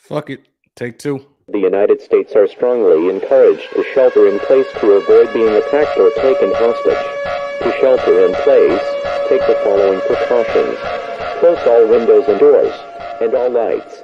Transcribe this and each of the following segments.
Fuck it. Take two. The United States are strongly encouraged to shelter in place to avoid being attacked or taken hostage. To shelter in place, take the following precautions. Close all windows and doors, and all lights.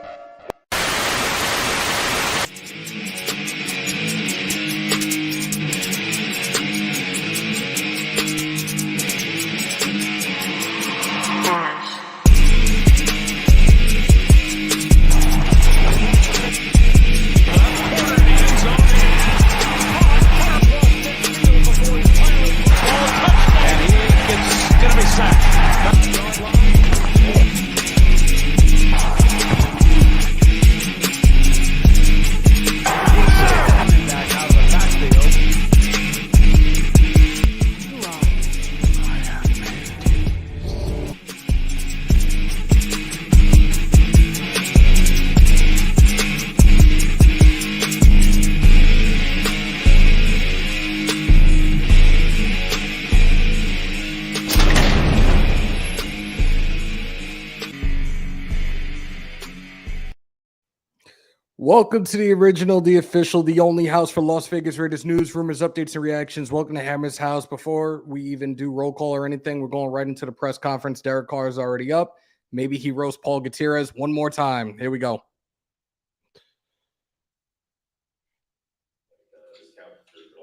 Welcome to the original, the official, the only house for Las Vegas Raiders news, rumors, updates, and reactions. Welcome to Hammers.House. Before we even do roll call or anything, we're going right into the press conference. Derek Carr is already up. Maybe he roasts Paul Gutierrez one more time. Here we go. A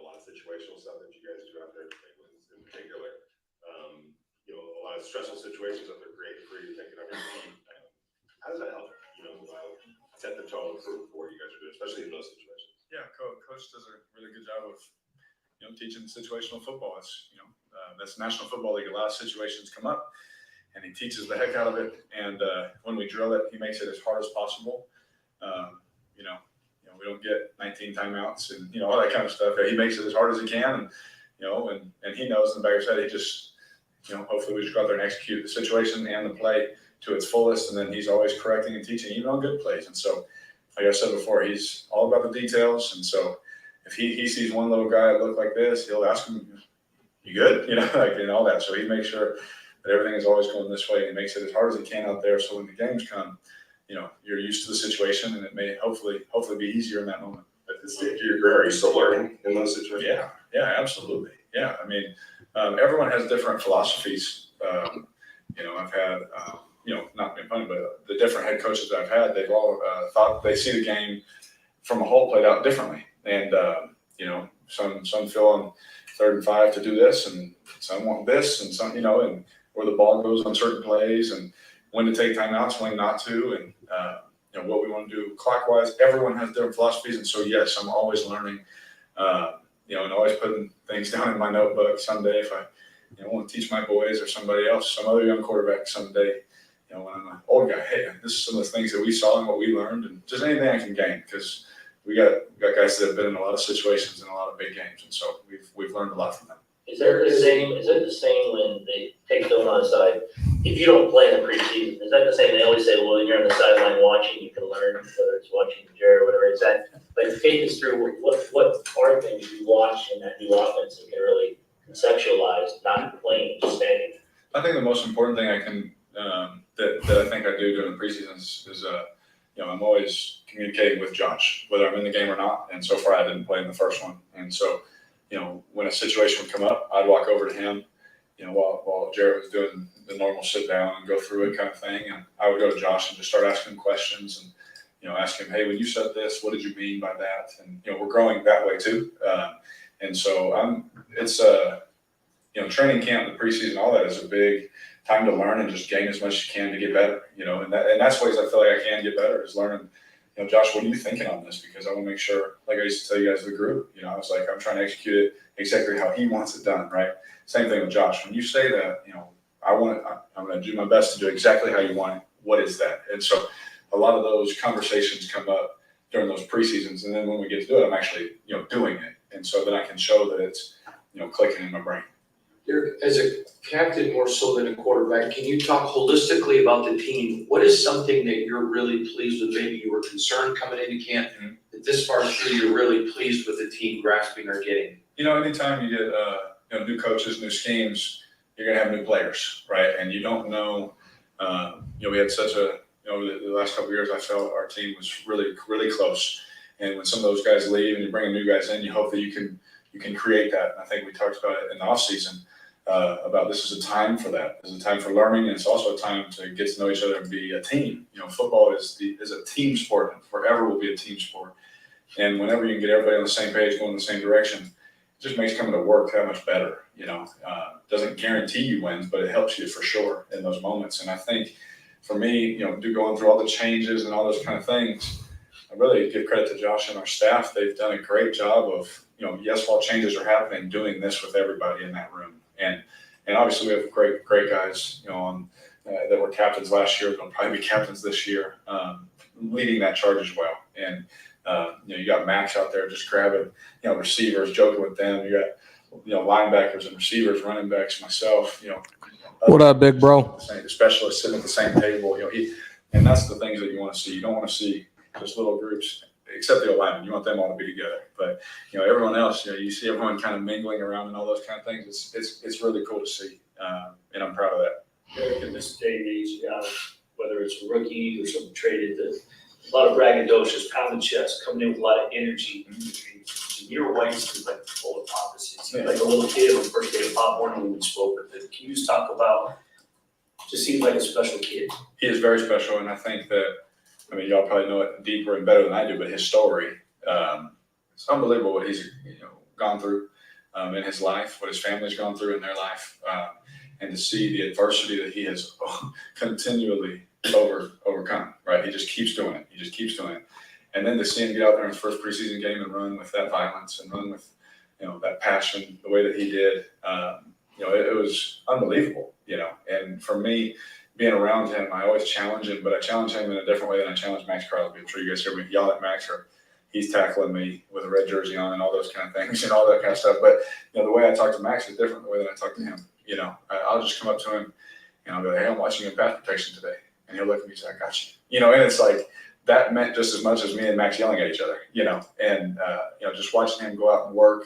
lot of situational stuff that you guys do out there in particular. A lot of stressful situations that they're creating for you to take it over your team. How does that help? Set the tone for what you guys are doing, especially in those situations. Yeah, coach does a really good job of teaching situational football. It's that's National Football League. A lot of situations come up, and he teaches the heck out of it. And when we drill it, he makes it as hard as possible. We don't get 19 timeouts and all that kind of stuff. He makes it as hard as he can, and he knows in the back of his head. He just hopefully we just go out there and execute the situation and the play to its fullest, and then he's always correcting and teaching, even on good plays. And so, like I said before, he's all about the details. And so, if he sees one little guy that look like this, he'll ask him, "You good?" And all that. So he makes sure that everything is always going this way, and he makes it as hard as he can out there. So when the games come, you're used to the situation, and it may hopefully be easier in that moment. At this stage of your career, are you still learning in those situations? Yeah, absolutely. Yeah, I mean, everyone has different philosophies. I've had. Not being funny, but the different head coaches I've had, they've all thought they see the game from a whole played out differently. And, some feel on 3rd and 5 to do this, and some want this, and some, and where the ball goes on certain plays, and when to take timeouts, when not to, and, what we want to do clockwise. Everyone has different philosophies. And so, yes, I'm always learning, and always putting things down in my notebook someday if I want to teach my boys or somebody else, some other young quarterback someday. When I'm an old guy, hey, this is some of the things that we saw and what we learned, and just anything I can gain, because we got guys that have been in a lot of situations and a lot of big games, and so we've learned a lot from them. Is it the same when they take Dylan on the side? If you don't play in the preseason, is that the same? They always say, well, when you're on the sideline watching, you can learn, whether it's watching Jared or whatever. Is that like take us through what are things you watch in that new offense and can really conceptualize, not playing, just standing? I think the most important thing I can that I think I do during the preseason is I'm always communicating with Josh, whether I'm in the game or not. And so far, I didn't play in the first one. And so, when a situation would come up, I'd walk over to him, while Jared was doing the normal sit down and go through it kind of thing. And I would go to Josh and just start asking him questions and, ask him, hey, when you said this, what did you mean by that? And, we're growing that way too. And so training camp, the preseason, all that is a big time to learn and just gain as much as you can to get better, and that's ways I feel like I can get better is learning, Josh, what are you thinking on this? Because I want to make sure, like I used to tell you guys, the group, I was like, I'm trying to execute it exactly how he wants it done, right? Same thing with Josh. When you say that, I'm going to do my best to do exactly how you want it. What is that? And so a lot of those conversations come up during those preseasons. And then when we get to do it, I'm actually, doing it. And so then I can show that it's, clicking in my brain. As a captain more so than a quarterback, can you talk holistically about the team? What is something that you're really pleased with? Maybe you were concerned coming into camp, that this far through you're really pleased with the team grasping or getting? Anytime you get new coaches, new schemes, you're going to have new players, right? And you don't know, we had such a the last couple of years, I felt our team was really, really close. And when some of those guys leave and you bring new guys in, you hope that you can create that. And I think we talked about it in the offseason about this is a time for that. This is a time for learning, and it's also a time to get to know each other and be a team. Football is a team sport, and forever will be a team sport. And whenever you can get everybody on the same page, going in the same direction, it just makes coming to work that much better. Doesn't guarantee you wins, but it helps you for sure in those moments. And I think for me, going through all the changes and all those kind of things, I really give credit to Josh and our staff. They've done a great job of, yes, while changes are happening, doing this with everybody in that room. And obviously we have great guys, that were captains last year, they'll probably be captains this year, leading that charge as well. And you got Max out there just grabbing, receivers, joking with them. You got, linebackers and receivers, running backs, myself, What up, big bro? The specialists sitting at the same table, and that's the things that you want to see. You don't want to see just little groups, except the alignment. You want them all to be together. But everyone else, you see everyone kind of mingling around and all those kind of things. It's really cool to see, and I'm proud of that. Eric, in this day and age, whether it's a rookie or someone traded, a lot of braggadocious, pounding chest, coming in with a lot of energy. Your wife's is like full of opposites. Like a little kid on the first day of Pop Warner when we spoke with him. Can you just talk about, just seems like a special kid? He is very special, and I think that, y'all probably know it deeper and better than I do, but his story, it's unbelievable what he's gone through in his life, what his family's gone through in their life, and to see the adversity that he has continually overcome, right? He just keeps doing it. And then to see him get out there in his first preseason game and run with that violence and run with, that passion, the way that he did, it was unbelievable, And for me, being around him, I always challenge him, but I challenge him in a different way than I challenge Maxx Crosby. I'm sure you guys hear me yell at Max, or he's tackling me with a red jersey on and all those kind of things and all that kind of stuff. But, the way I talk to Max is different than the way that I talk to him. I'll just come up to him and I'll be like, hey, I'm watching you in pass protection today. And he'll look at me and say, I got you. And it's like, that meant just as much as me and Max yelling at each other, and just watching him go out and work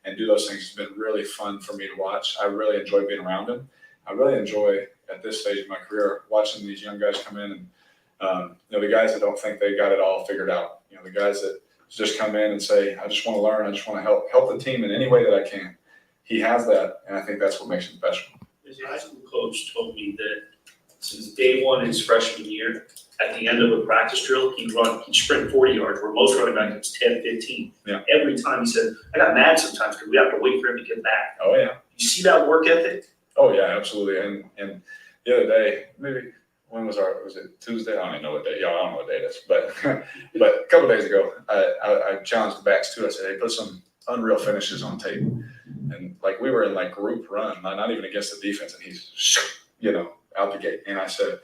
and do those things has been really fun for me to watch. I really enjoy being around him. I really enjoy, at this stage of my career, watching these young guys come in and, the guys that don't think they got it all figured out, the guys that just come in and say, I just want to learn. I just want to help the team in any way that I can. He has that, and I think that's what makes him special. His high school coach told me that since day one in his freshman year, at the end of a practice drill, he'd sprint 40 yards, where most running backs it's 10, 15. Yeah. Every time he said, I got mad sometimes because we have to wait for him to get back. Oh, yeah. You see that work ethic? Oh, yeah, absolutely. And the other day, maybe, was it Tuesday? I don't even know what day. Y'all, I don't know what day it is. But a couple of days ago, I challenged the backs too. I said, hey, put some unreal finishes on tape. And we were in group run, not even against the defense, and he's, out the gate. And I said,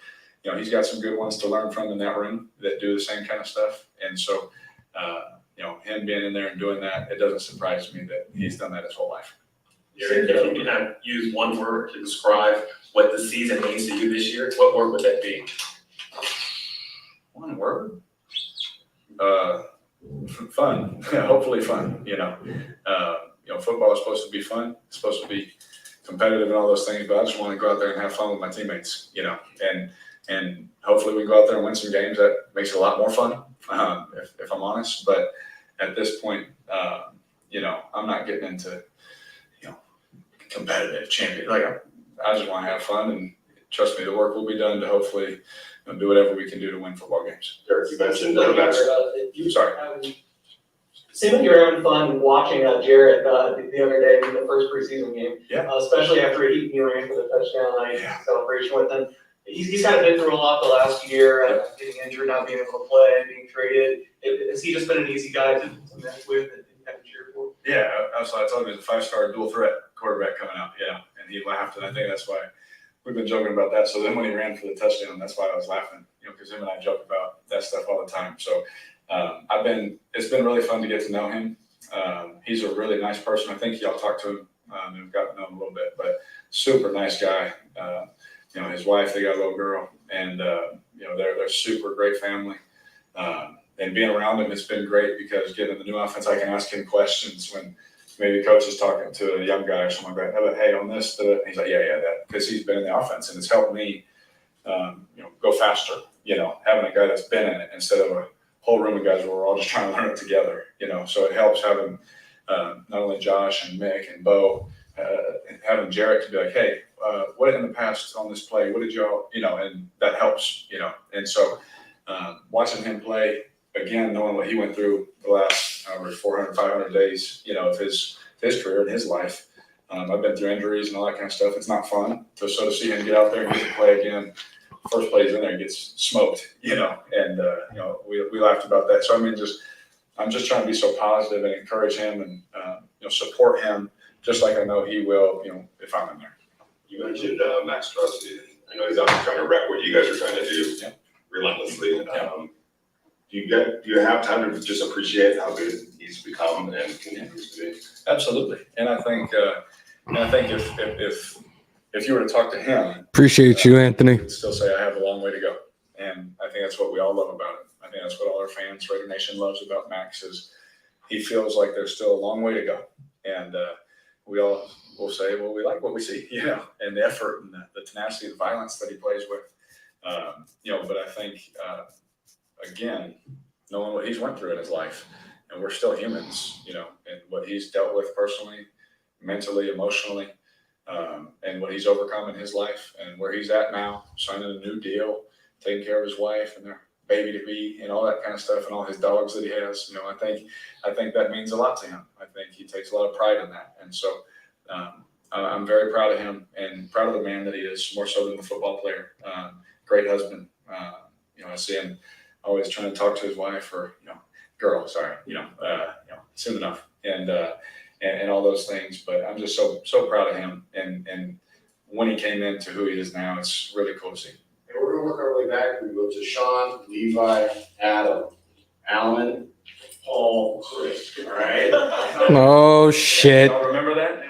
he's got some good ones to learn from in that room that do the same kind of stuff. And so, him being in there and doing that, it doesn't surprise me that he's done that his whole life. If you could have used one word to describe what the season means to you this year, what word would that be? One word? Fun. Hopefully fun. Football is supposed to be fun. It's supposed to be competitive and all those things, but I just want to go out there and have fun with my teammates, and hopefully we go out there and win some games. That makes it a lot more fun, if I'm honest. But at this point, I'm not getting into, competitive champion. I just want to have fun, and trust me, the work will be done to hopefully do whatever we can do to win football games. Derek, you mentioned Sorry. Seemed like you were having fun watching Jarrett the other day in the first preseason game. Yeah. Especially after he ran for the touchdown celebration with him. He's kind of been through a lot the last year, getting injured, not being able to play, being traded. Has he just been an easy guy to mess with and kind of cheer for? Yeah, absolutely. I told him he's a 5-star dual threat quarterback coming out. Yeah, and he laughed, and I think that's why we've been joking about that. So then when he ran for the touchdown, that's why I was laughing, because him and I joke about that stuff all the time. So it's been really fun to get to know him. He's a really nice person. I think y'all talked to him and got to know him a little bit, but super nice guy. His wife, they got a little girl, and they're super great family. And being around him, it's been great because getting the new offense, I can ask him questions when maybe coach is talking to a young guy or something like that. Hey, on this, and he's like, yeah, that, because he's been in the offense, and it's helped me, go faster, having a guy that's been in it instead of a whole room of guys where we're all just trying to learn it together, so it helps having not only Josh and Mick and Bo, having Jarrett to be like, hey, what in the past on this play, what did y'all, and that helps, and so watching him play, again, knowing what he went through the last 400, 500 days, of his career and his life. I've been through injuries and all that kind of stuff. It's not fun. To see him get out there and get to play again, first play he's in there, he gets smoked, and we laughed about that. So I'm just trying to be so positive and encourage him and support him, just like I know he will, if I'm in there. You mentioned Maxx Crosby. I know he's out there trying to wreck what you guys are trying to do relentlessly. Do you have time to just appreciate how good he's become and continues to be? Absolutely, and I think if you were to talk to him, Appreciate you, Anthony. he'd still say I have a long way to go, and I think that's what we all love about him. I think that's what all our fans, Raider Nation, loves about Maxx is he feels like there's still a long way to go, and we all will say, well, we like what we see, and the effort and the tenacity, the violence that he plays with, but I think. Again, knowing what he's went through in his life, and we're still humans, and what he's dealt with personally, mentally, emotionally, and what he's overcome in his life, and where he's at now, signing a new deal, taking care of his wife and their baby to be, and all that kind of stuff, and all his dogs that he has. I think that means a lot to him. I think he takes a lot of pride in that, and so I'm very proud of him and proud of the man that he is, more so than the football player. Great husband. I see him always trying to talk to his wife or girl, sorry, soon enough, and all those things. But I'm just so proud of him, and when he came into who he is now, it's really cool to see. And we're gonna work our way back. We go to Sean, Levi, Adam, Alan, Paul, Chris. All right. Oh shit. Y'all remember that?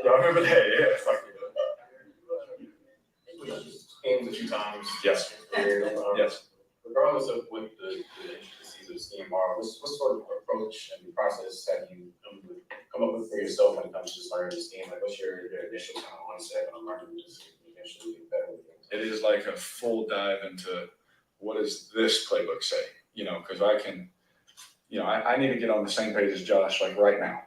Y'all remember that? Yeah. Games a few times. Yes. Yes. Regardless of what the intricacies of scheme are, what sort of approach and process have you come up with for yourself when it comes to just learning the scheme? Like, what's your initial kind of onset on learning this eventually get better with it? It is like a full dive into what does this playbook say? Because I can, I need to get on the same page as Josh, like right now.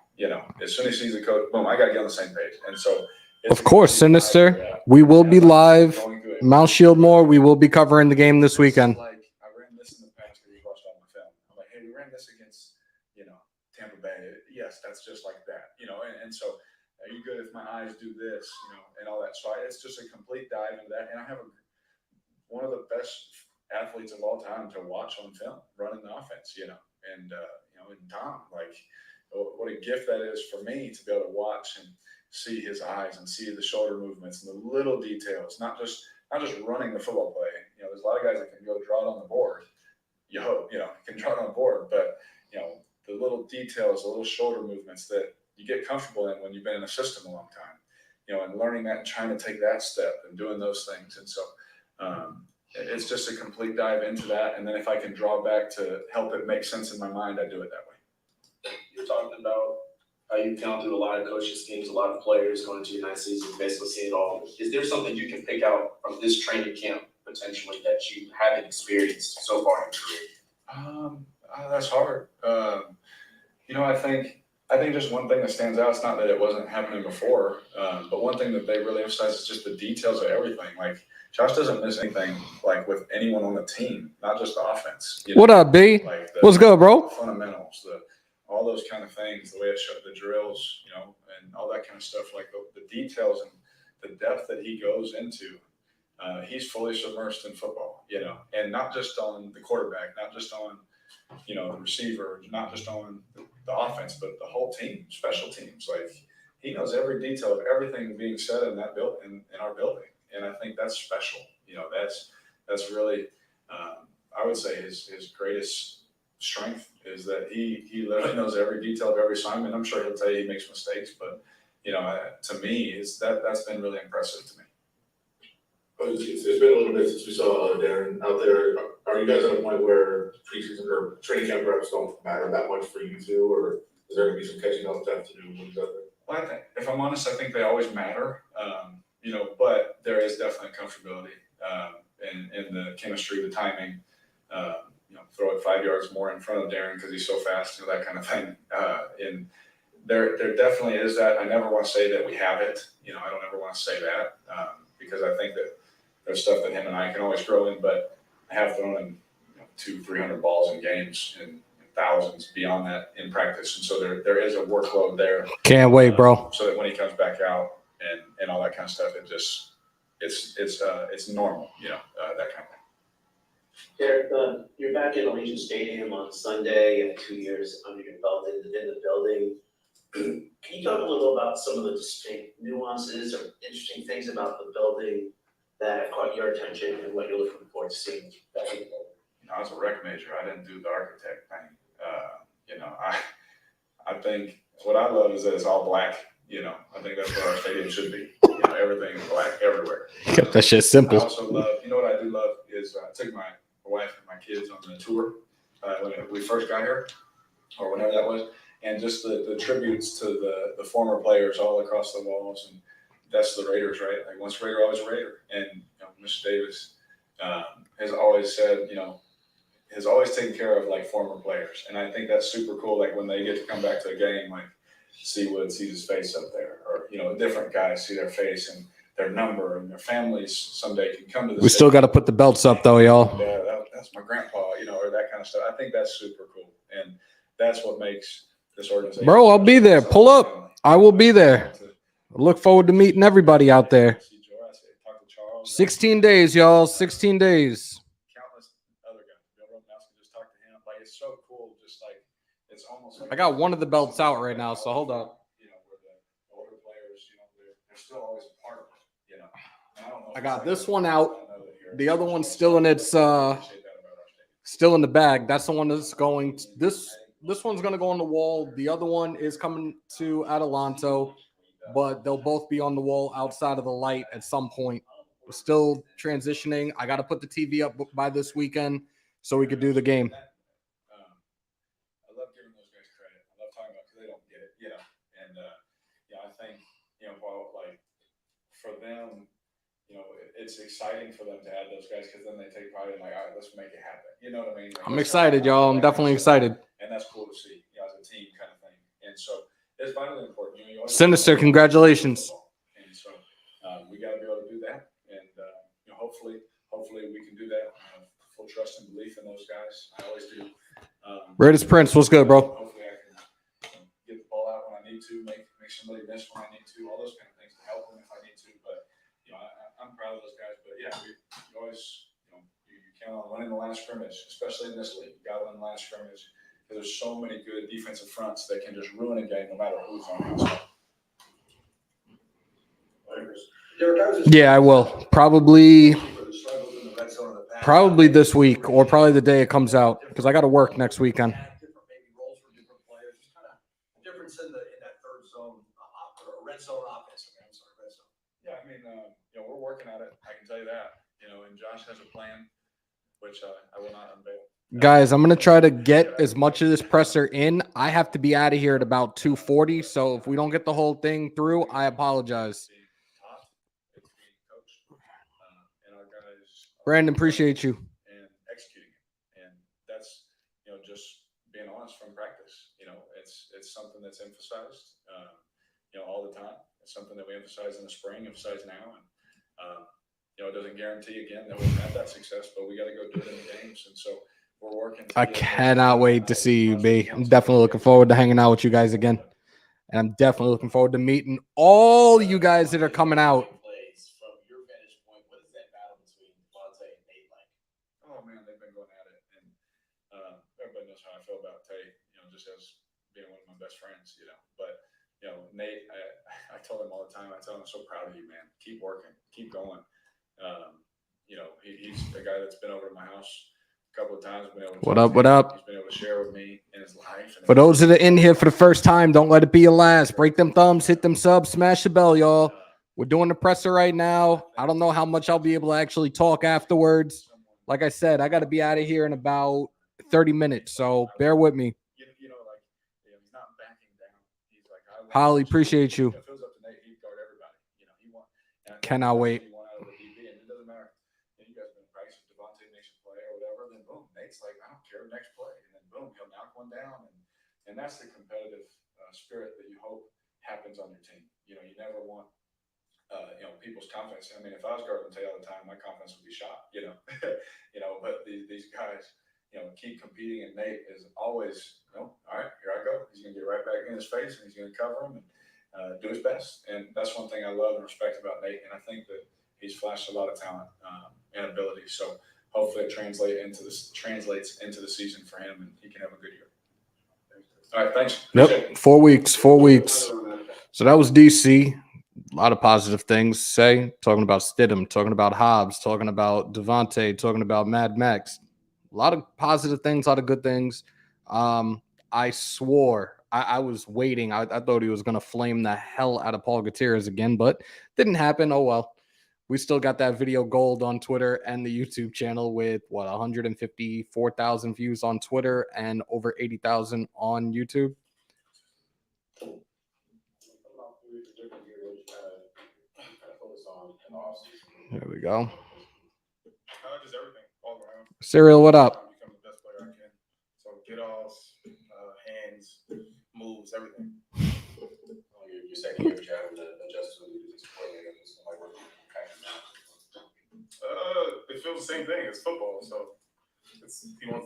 As soon as he's a coach, boom, I got to get on the same page. And so, Of course, Sinister. We will be live. Mount Shieldmore, we will be covering the game this weekend. Like, I ran this in the past because you watched all my film. I'm like, hey, we ran this against, Tampa Bay. Yes, that's just like that, and so are you good if my eyes do this, and all that. So it's just a complete dive into that. And I have one of the best athletes of all time to watch on film running the offense, and Tom, like, what a gift that is for me to be able to watch and see his eyes and see the shoulder movements and the little details, not just running the football play. There's a lot of guys that can go draw it on the board. You hope, can draw it on the board, but the little details, the little shoulder movements that you get comfortable in when you've been in a system a long time, and learning that and trying to take that step and doing those things. And so it's just a complete dive into that. And then if I can draw back to help it make sense in my mind, I do it that way. You're talking about how you've gone through a lot of coaching schemes, a lot of players going into your 9th season, basically seeing it all. Is there something you can pick out from this training camp potentially that you haven't experienced so far in your career? That's hard. I think just one thing that stands out, it's not that it wasn't happening before, but one thing that they really emphasize is just the details of everything. Like, Josh doesn't miss anything, like, with anyone on the team, not just the offense. What up, B? Like What's good, bro? Fundamentals, all those kind of things, the way it showed the drills, and all that kind of stuff, like the details and the depth that he goes into. He's fully submersed in football, and not just on the quarterback, not just on, the receiver, not just on the offense, but the whole team, special teams. Like, he knows every detail of everything being said in that in our building. And I think that's special. That's really, I would say his greatest strength is that he literally knows every detail of every assignment. I'm sure he'll tell you he makes mistakes, but to me, that's been really impressive to me. It's been a little bit since we saw Darren out there. Are you guys at a point where preseason or training camp reps don't matter that much for you two, or is there going to be some catching up to do with each other? Well, if I'm honest, I think they always matter. But there is definitely comfortability. and the chemistry, the timing. Throw it 5 yards more in front of Darren because he's so fast, that kind of thing. And there definitely is that. I never want to say that we have it. I don't ever want to say that because I think that there's stuff that him and I can always grow in, but I have thrown in 200-300 balls in games and thousands beyond that in practice. And so there is a workload there. Can't wait, bro. So that when he comes back out and all that kind of stuff, it's normal, that kind of thing. Derek, you're back at Allegiant Stadium on Sunday. You have 2 years under your belt in the building. Can you talk a little about some of the distinct nuances or interesting things about the building that have caught your attention and what you're looking forward to seeing back in the building? I was a rec major. I didn't do the architect thing. I think what I love is that it's all black. I think that's what our stadium should be. Everything black everywhere. Kept that shit I simple. also love, what I do love is I took my wife and my kids on the tour when we first got here, or whenever that was, and just the tributes to the former players all across the walls, and that's the Raiders, right? Like once a Raider, always a Raider. And Mr. Davis has always said, has always taken care of like former players, and I think that's super cool. Like when they get to come back to a game, like Seawood sees his face up there, or different guys see their face and their number, and their families someday can come to the. We still got to put the belts up though, y'all. Yeah, that's my grandpa, or that kind of stuff. I think that's super cool, and that's what makes this organization. Bro, I'll be there. Pull up. I will be there. I look forward to meeting everybody out there. 16 days, y'all. 16 days. Countless other guys. Just talk to him. Like it's so cool. Just like it's almost. Like I got one of the belts out right now, so hold up. Where the older players, they're still always a part of it. I don't know. I got this one out. The other one's still in its still in the bag. That's the one that's going. This one's gonna go on the wall. The other one is coming to Adelanto, but they'll both be on the wall outside of the light at some point. We're still transitioning. I got to put the TV up by this weekend so we could do the game. I love giving those guys credit. I love talking about because they don't get it, And I think while like for them, it's exciting for them to have those guys because then they take pride in like, all right, let's make it happen. You know what I mean? Like, I'm excited, y'all. I'm definitely excited. And that's cool to see, as a team kind of thing. And so it's vitally important. Sinister, congratulations. And so we got to be able to do that. And hopefully we can do that. I have full trust and belief in those guys. I always do. Raiders Prince, what's good, bro? Hopefully I can get the ball out when I need to, make somebody miss when I need to, all those kind of things to help them if I need to. But I'm proud of those guys. But yeah, you always you count on winning the last scrimmage, especially in this league. You got to win the last scrimmage because there's so many good defensive fronts that can just ruin a game no matter who's on the outside. Yeah, I will. Probably this week or probably the day it comes out because I got to work next weekend. Difference in that third zone or red zone offense. Red zone. Yeah, I mean, we're working at it. I can tell you that. And Josh has a plan, which I will not unveil. Guys, I'm going to try to get as much of this presser in. I have to be out of here at about 2:40. So if we don't get the whole thing through, I apologize. Brandon, appreciate you. And executing it. And that's, just being honest from practice. It's something that's emphasized, all the time. It's something that we emphasize in the spring, emphasize now. And, it doesn't guarantee, again, that we'll have that success, but we got to go do it in the games. And so we're working. I cannot wait to see you, B. I'm definitely looking forward to hanging out with you guys again. And I'm definitely looking forward to meeting all you guys that are coming out. From your vantage point, what is that battle between Devontae and Nate like? Oh, man, they've been going at it. And everybody knows how I feel about Tay, just as being one of my best friends, But, Nate, I tell him all the time, I tell him, I'm so proud of you, man. Keep working. Keep going. He's the guy that's been over to my house a couple of times. What up? He's been able to share with me in his life. For those that are in here for the first time, don't let it be your last. Break them thumbs, hit them subs, smash the bell, y'all. We're doing the presser right now. I don't know how much I'll be able to actually talk afterwards. Like I said, I got to be out of here in about 30 minutes, so bear with me. He's not backing down. He's like, Holly, appreciate you. If it was up to Nate, he'd guard everybody. Cannot wait. care of next play, and then boom, he'll knock one down, and that's the competitive spirit that you hope happens on your team. You know, you never want people's confidence. I mean, if I was guarding Tay all the time, my confidence would be shot. You know, but these guys, keep competing, and Nate is always, all right, here I go. He's gonna get right back in his face, and he's gonna cover him and do his best. And that's one thing I love and respect about Nate. And I think that he's flashed a lot of talent and ability. So hopefully it translates into the season for him, and he can have a good year. All right, thanks. Yep, 4 weeks. 4 weeks. So that was DC. A lot of positive things to say. Talking about Stidham, talking about Hobbs, talking about Devontae, talking about Mad Max. A lot of positive things, a lot of good things. I swore I was waiting. I thought he was going to flame the hell out of Paul Gutierrez again, but didn't happen. Oh, well. We still got that video gold on Twitter and the YouTube channel with, 154,000 views on Twitter and over 80,000 on YouTube. There we go. Just everything all around. Serial, what up? Become the best player I can. So get offs, hands, moves, everything. Your second year, which having to adjust to this coordinator, like what kind of It feels the same thing. It's football, so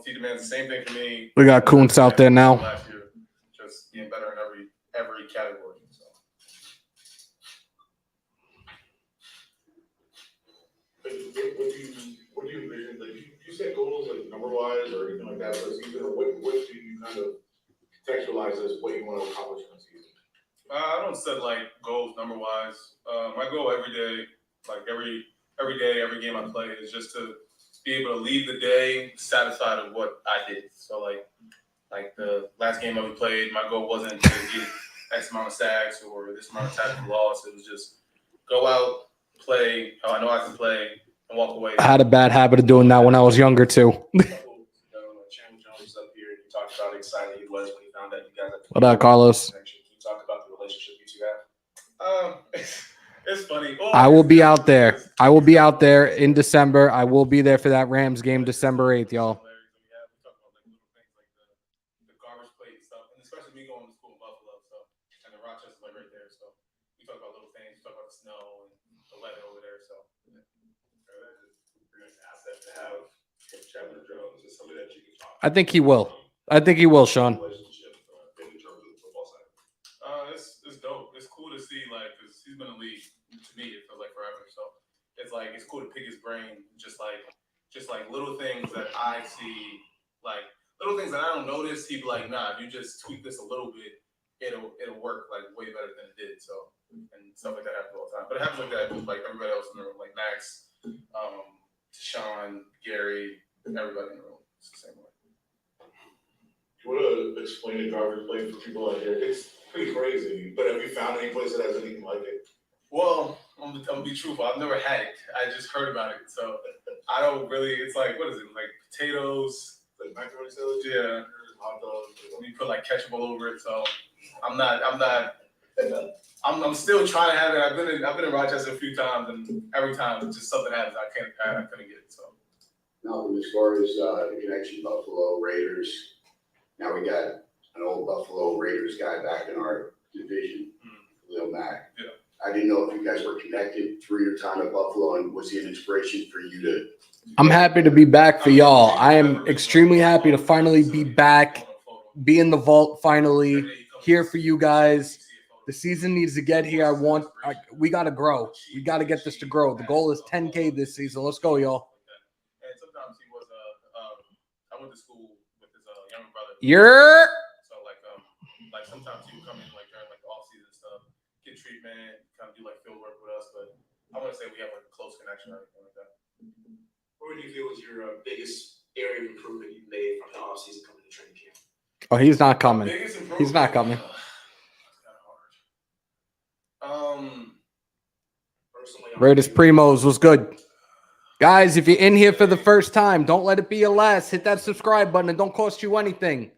he demands the same thing from me. We got Kuntz out there now. Last year, just being better in every category. So. What do you envision? Like, you set goals like number wise or anything like that for the season, or what do you kind of contextualize as what you want to accomplish in the season? I don't set like goals number wise. My goal every day, like every day, every game I play, is just to be able to leave the day satisfied with what I did. So like the last game I played, my goal wasn't to get X amount of sacks or this amount of tackles lost. It was just go out, play how I know I can play, and walk away. I had a bad habit of doing that when I was younger too. Chandler Jones up here. You talked about how excited he was when he found out you guys. What up, Carlos? Can you talk about the relationship you two have? It's funny. I will be out there. I will be out there in December. I will be there for that Rams game, December 8th, y'all. We talk about like little things like the garbage plate stuff, and especially me going to school in Buffalo, so and then Rochester's like right there, so we talk about little things. We talk about the snow and the weather over there. So it's an asset to have Chandler Jones is somebody that you can talk. I think he will. Sean. Relationship in terms of the football side. It's dope. It's cool to see, like, because he's been in the league. To me, it feels like forever. So it's cool to pick his brain, just like little things that I see, like little things that I don't notice. He'd be like, nah, if you just tweak this a little bit, it'll work like way better than it did. So and stuff like that happens all the time. But it happens like that with like everybody else in the room, like Max, Sean, Gary, everybody in the room. It's the same way. You want to explain the garbage plate for people out here? It's pretty crazy. But have you found any place that has anything like it? Well, I'm gonna be truthful. I've never had it. I just heard about it, so I don't really. It's like, what is it? Like potatoes, like macaroni salad, yeah, hot dogs. You put like ketchup all over it. So I'm still trying to have it. I've been in Rochester a few times, and every time just something happens. I couldn't get it. So. Malcolm, as far as the connection Buffalo Raiders, now we got an old Buffalo Raiders guy back in our division, Lil Mac. Yeah. I didn't know if you guys were connected through your time at Buffalo, and was he an inspiration for you to? I'm happy to be back for y'all. I am extremely happy to finally be back, be in the vault finally, here for you guys. The season needs to get here. We got to grow. We got to get this to grow. The goal is 10K this season. Let's go, y'all. And sometimes he was I went to school with his younger brother. So like sometimes he would come in like during like the off season stuff, get treatment, kind of do like field work with us. But I want to say we have like a close connection or anything like that. What do you feel was your biggest area of improvement you made from the offseason coming to training camp? Oh, he's not coming. He's not coming. Raiders Primos was good. Guys, if you're in here for the first time, don't let it be your last. Hit that subscribe button. It don't cost you anything.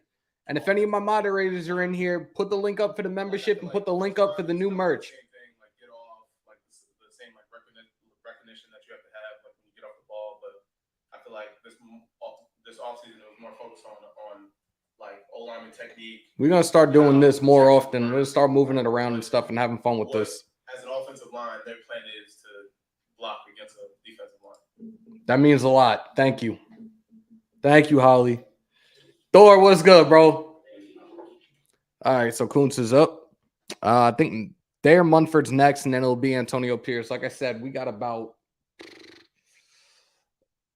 And if any of my moderators are in here, put the link up for the membership and put the link up for the new merch. Like get off like the same like recognition that you have to have like when you get off the ball. But I feel like this offseason it was more focused on like O-lineman technique. We're gonna start doing this more often. We're gonna start moving it around and stuff and having fun with What, this. as an offensive line, their plan is to block against a defensive line. That means a lot. Thank you. Thank you, Holly. Thor, what's good, bro? All right, so Kuntz is up. I think Thayer Munford's next, and then it'll be Antonio Pierce. Like I said, we got about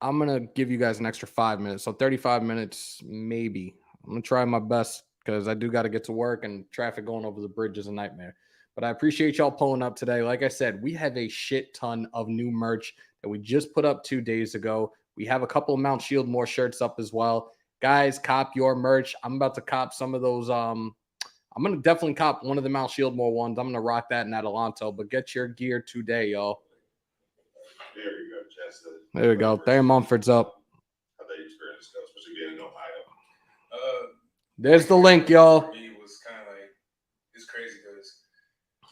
I'm going to give you guys an extra 5 minutes. So 35 minutes, maybe. I'm going to try my best because I do got to get to work and traffic going over the bridge is a nightmare. But I appreciate y'all pulling up today. Like I said, we have a shit ton of new merch that we just put up 2 days ago. We have a couple of Mount Shieldmore shirts up as well. Guys, cop your merch. I'm about to cop some of those. I'm going to definitely cop one of the Mount Shieldmore ones. I'm going to rock that in Adelanto. But get your gear today, y'all. There you go, Jess. There we go. Thayer Munford's up. How that experience goes, especially being in Ohio. There's the link, y'all. For me, it was kind of like, it's crazy because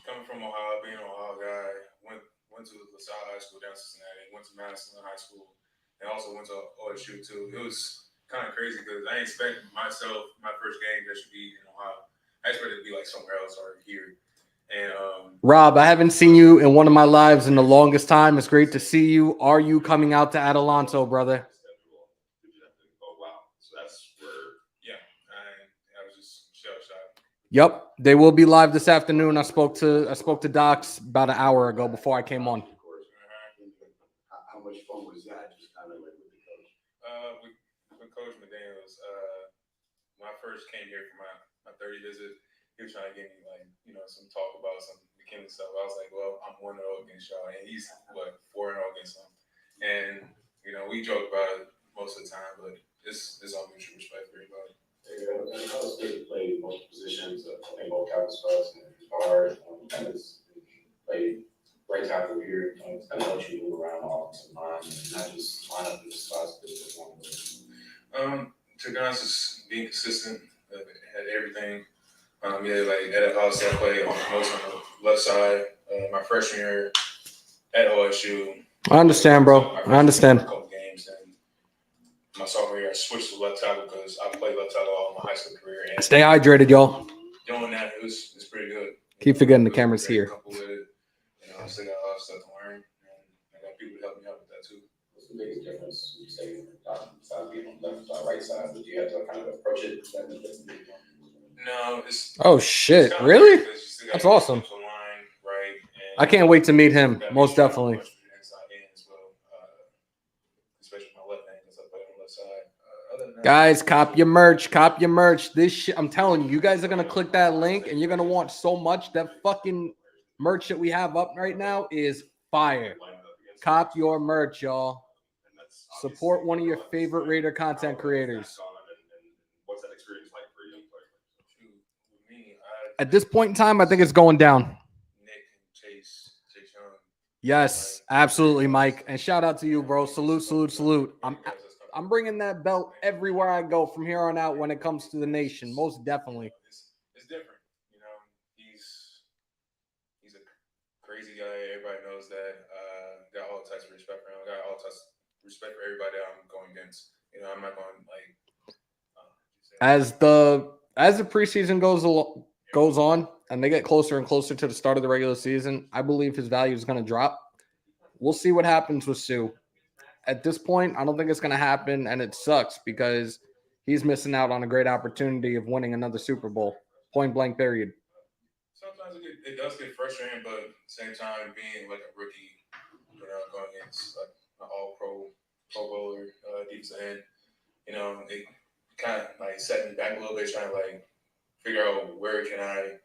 coming from Ohio, being an Ohio guy, went to LaSalle High School down in Cincinnati, went to Madison High School, and also went to OSU too. It was kind of crazy because I didn't expect myself, my first game that should be in Ohio. I expected it to be like somewhere else or here. And Rob, I haven't seen you in one of my lives in the longest time. It's great to see you. Are you coming out to Adelanto, brother? Oh wow! So that's where. yeah, I was just shell-shocked. Yep, they will be live this afternoon. I spoke to Docs about an hour ago before I came on. How much fun was that? Just kind of like with the coach. With Coach McDaniels, when I first came here for my 30 visit, he was trying to get me like, some talk about some McKinley stuff. I was like, well, I'm 1-0 against y'all, and he's 4-0 against them. And we joke about it most of the time, but it's all mutual respect for everybody. Ohio State played multiple positions. I think both tackle spots and Carr played right tackle here. It's kind of let you move around all the line, and not just line up in the spots, but just one. To be honest, just being consistent at everything. Like at House, I played most on the left side. My freshman year at OSU. I understand, bro. I understand. A couple games, and my sophomore year, I switched to left tackle because I played left tackle all my high school career. And Stay hydrated, y'all. doing that, it's pretty good. Keep forgetting the camera's here. Couple with it. I still got a lot of stuff to learn, and I got people to help me out with that too. What's the biggest difference? You say side being on the left side, right side, but you have to kind of approach it. No, it's. Oh shit! It's really? That's awesome. Line, right, I can't wait to meet him. Most definitely. Especially my left hand, because I play on the left side. Guys, cop your merch. Cop your merch. This shit, I'm telling you, you guys are gonna click that link and you're gonna want so much. That fucking merch that we have up right now is fire. Cop your merch, y'all. Support one of your favorite Raider content creators. What's that experience like for a young player? At this point in time, I think it's going down. Nick and Chase Young. Yes, absolutely, Mike. And shout out to you, bro. Salute, salute, salute. I'm bringing that belt everywhere I go from here on out when it comes to the nation. Most definitely. It's different. He's a crazy guy. Everybody knows that. Got all types of respect for him. Got all types of respect for everybody that I'm going against. I'm not going like. As the preseason goes on and they get closer and closer to the start of the regular season, I believe his value is going to drop. We'll see what happens with Sue. At this point, I don't think it's going to happen, and it sucks because he's missing out on a great opportunity of winning another Super Bowl. Point blank, period. Sometimes it does get frustrating, but at the same time, being like a rookie, going against like an all-pro bowler, defensive end, it kind of like set me back a little bit, trying to like figure out where can I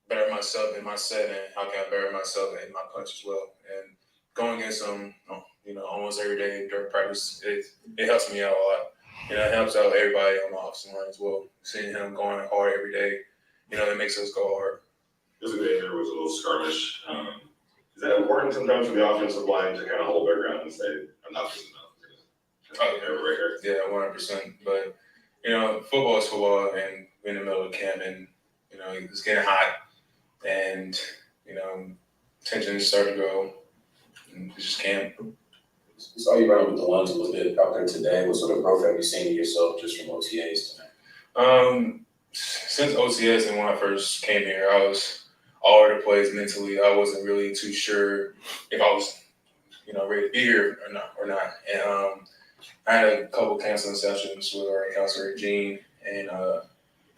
better myself in my set and how can I better myself in my punch as well. And going against him, almost every day during practice, it helps me out a lot. It helps out everybody on the offensive line as well. Seeing him going hard every day, it makes us go hard. Yesterday there was a little skirmish. Is that important sometimes for the offensive line to kind of hold their ground and say, enough is enough? Yeah, 100%. But football is football, and we're in the middle of camp, and it's getting hot, and tensions start to grow. And it's just camp. saw you running with the ones a little bit out there today. What sort of growth have you seen in yourself just from OTAs tonight? Since OCS and when I first came here, I was all over the place mentally. I wasn't really too sure if I was, ready to be here or not. And I had a couple counseling sessions with our counselor Gene, and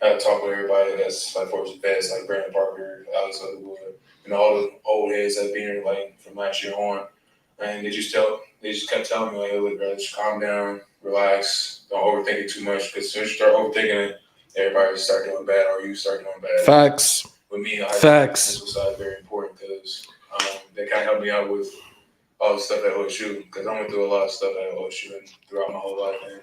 had to talk with everybody that's like for his best, like Brandon Parker, Alex Leatherwood, and all the old heads that been here like from last year on. And they just kept telling me like, hey, look, bro, just calm down, relax, don't overthink it too much, because as soon as you start overthinking it, everybody start doing bad, or you start doing bad. Facts. With me, I Facts. think the mental side is very important because they kind of helped me out with all the stuff at OSU, because I went through a lot of stuff at OSU and throughout my whole life. And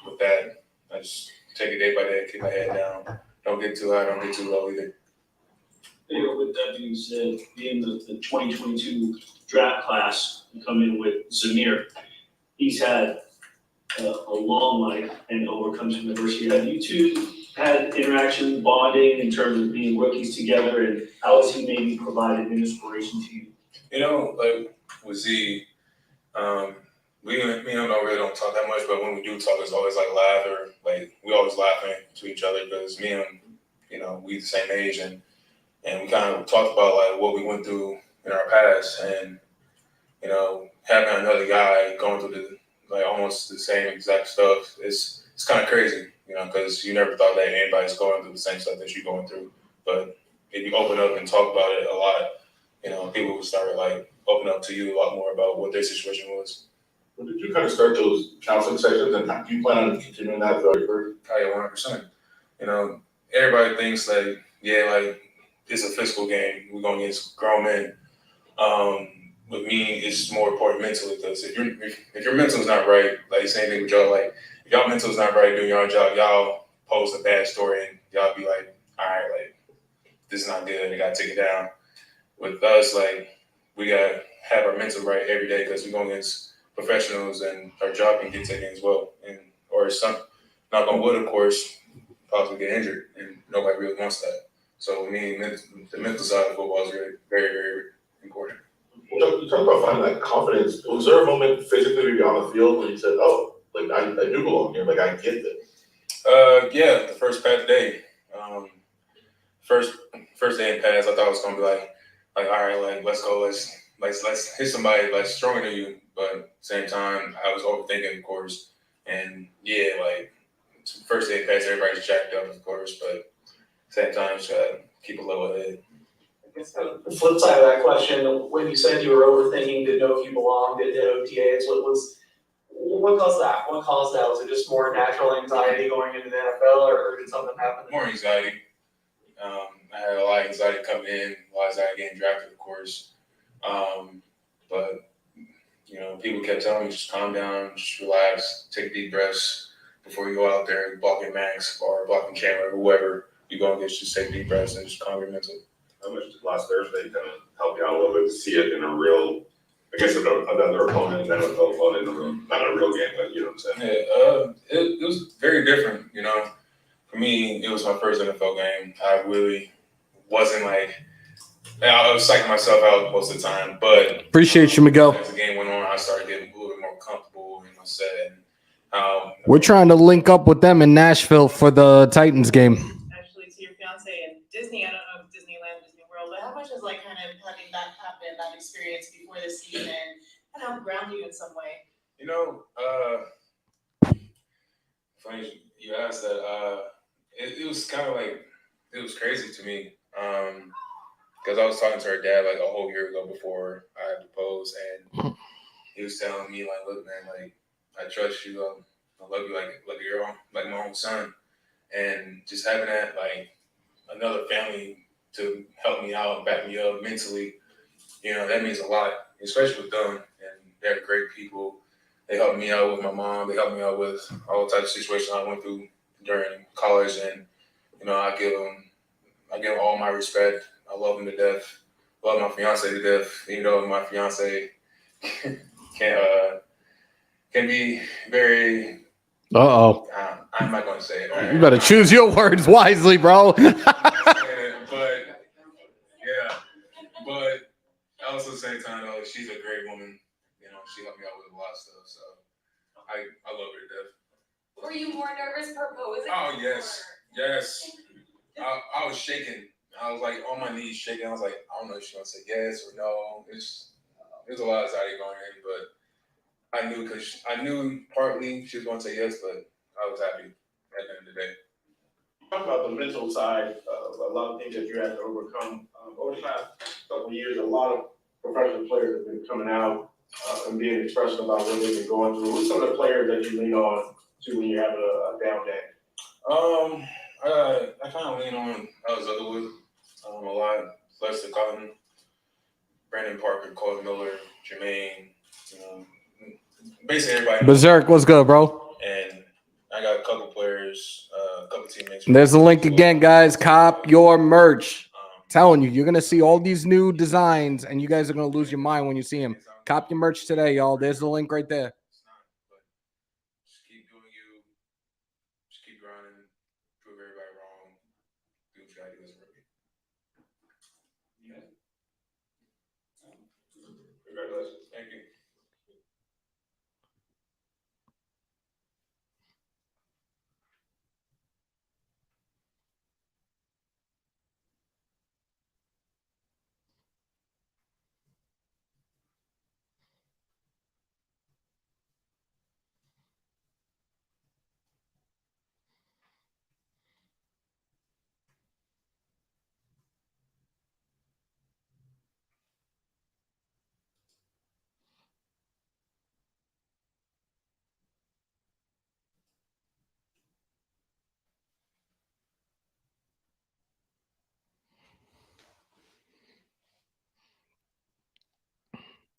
with that, I just take it day by day, keep my head down. Don't get too high, don't get too low either. With that being said, being the 2022 draft class, coming in with Zamir, he's had a long life and overcomes from adversity. Have you two had interaction, bonding in terms of being rookies together, and how has he maybe provided an inspiration to you? Like with Z, me and him don't talk that much, but when we do talk, it's always like laughter. Like we always laughing to each other because me and him, we the same age, and we kind of talked about like what we went through in our past, and having another guy going through almost the same exact stuff, it's kind of crazy, because you never thought that anybody's going through the same stuff that you're going through. But if you open up and talk about it a lot, people will start like open up to you a lot more about what their situation was. When did you kind of start those counseling sessions, and do you plan on continuing that throughout your career? Oh, yeah, 100%. Everybody thinks like it's a physical game. We're going against grown men. With me, it's more important mentally, because if your mental's not right, like same thing with y'all, like if y'all mental's not right doing your job, y'all post a bad story and y'all be like, all right, like this is not good, I gotta take it down. With us, like we gotta have our mental right every day, because we're going against professionals and our job can get taken as well. Or some, knock on wood, of course, possibly get injured, and nobody really wants that. So with me, the mental side of football is really very, very important. You talk about finding that confidence. Was there a moment physically where you're on the field where you said, "Oh, like I do belong here. Like I get this"? Yeah, the first pass day. First day in pass, I thought it was gonna be like all right, like let's go, let's hit somebody like stronger than you. But at the same time, I was overthinking, of course. And yeah, like first day in pass, everybody's jacked up, of course. But at the same time, just gotta keep a level head. I guess kind of the flip side of that question, when you said you were overthinking, didn't know if you belonged at OTAs, what caused that? What caused that? Was it just more natural anxiety going into the NFL, or did something happen? More anxiety. I had a lot of anxiety coming in, a lot of anxiety getting drafted, of course. But people kept telling me, just calm down, just relax, take deep breaths before you go out there blocking Maxx or blocking Chandler or whoever you're going against. Just take deep breaths and just calm your mental. How much did last Thursday kind of help you out a little bit to see it in a real, I guess another opponent, an NFL opponent, not a real game, but you know what I'm saying? Yeah, it was very different, For me, it was my first NFL game. I really wasn't I was psyching myself out most of the time, but Appreciate you, Miguel. as the game went on, I started getting a little bit more comfortable in my set. We're trying to link up with them in Nashville for the Titans game. Actually, to your fiance in Disney, I don't know if Disneyland, Disney World, but how much is kind of having that happen, that experience before the season, kind of ground you in some way? Funny you asked that. It was kind of it was crazy to me. Because I was talking to her dad a whole year ago before I had proposed, and he was telling me look, man, I trust you, I love you like your own, like my own son, and just having that another family to help me out, back me up mentally, that means a lot, especially with them, and they're great people. They helped me out with my mom. They helped me out with all types of situations I went through during college, and I give them all my respect. I love them to death. Love my fiance to death, even though my fiance can be very. I'm not going to say it. Right? You better choose your words wisely, bro. But I also say, time though, she's a great woman. She helped me out with a lot of stuff. So I love her to death. Were you more nervous proposing? Oh yes, yes. I was shaking. I was like on my knees shaking. I was like, I don't know if she's gonna say yes or no. There's a lot of anxiety going in, but I knew because I knew partly she was gonna say yes, but I was happy at the end of the day. Talk about the mental side of a lot of things that you had to overcome. Over the past couple of years, a lot of professional players have been coming out and being expressive about what they've been going through. Who's some of the players that you lean on to when you're having a down day? I kind of lean on Alex Otherwood a lot. Lester Cotton, Brandon Parker, Colton Miller, Jermaine, basically everybody. Berserk, what's good, bro? And I got a couple players, a couple teammates. There's the link again, guys. Cop your merch. Telling you, you're gonna see all these new designs, and you guys are gonna lose your mind when you see them. Cop your merch today, y'all. There's the link right there. Just keep doing you. Just keep grinding. Prove everybody wrong. Do what you gotta do as a rookie. Congratulations. Thank you.